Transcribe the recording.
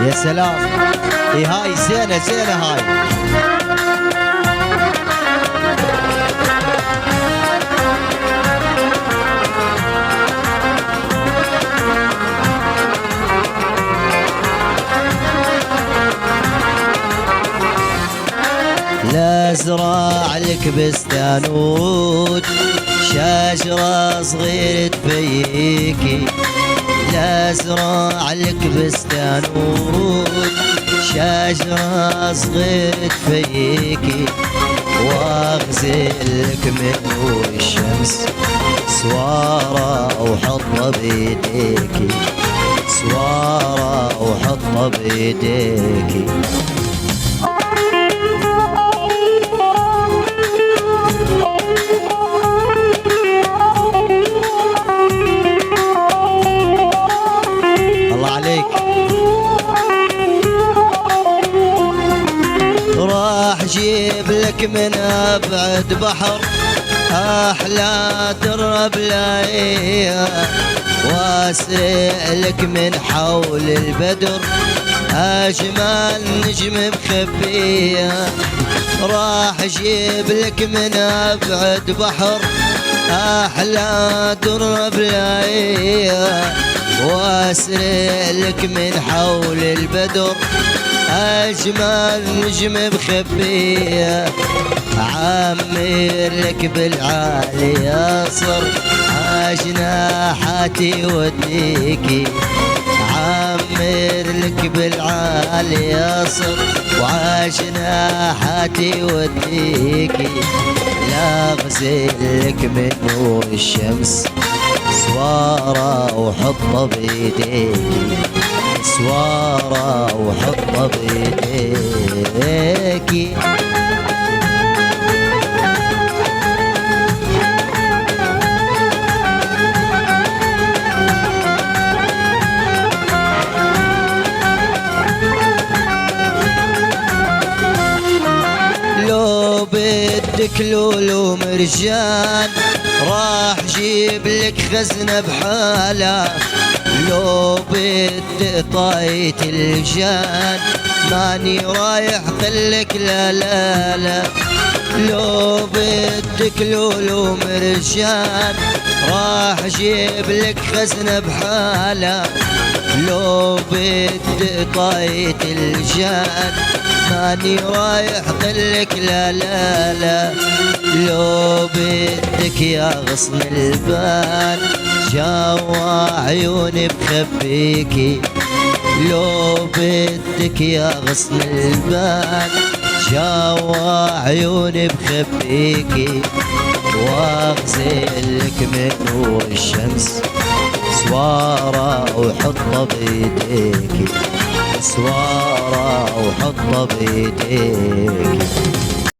يا سلام. اي هاي زينة زينة هاي. لا ازرع لك بستانود شجرة صغيرة تفيكي، لا ازرع لك بستانود شجرة صغيرة تفيكي، واغزلك من الشمس سوارة وحطها بيديكي، سوارة وحطها بيديكي. راح جيب لك من ابعد بحر احلى درب لايه، واسرع لك من حول البدر اجمل نجم مخبيه. راح جيب لك من ابعد بحر احلى درب لايه، واسرع لك من حول البدر اجمل نجم مخبيه. عمر لك بالعالي اصر جناحاتي وديكي، عمر لك بالعالي اصر وعجناحاتي وديكي، لا اغزلك من نور الشمس سوارة وحطها بيديكي، سوارة وحطها بيديكي. لو بدك لولو مرجان راح جيب لك خزنة بحالة، لو بدك طايت الجان ماني رايح قلك لا لا لا، لو بدك لولو مرجان راح جيب لك خزنة بحالة، لو بدك طايت الجان ماني رايح قلك لا لا لا، لو بدك يا غصن البال جوا عيوني بخبيكي، لو بدك يا غصن البال جوا عيوني بخبيكي، واغزلك من نور الشمس سوارة وحطها بيديكي، سوارة وحطها بيديكي.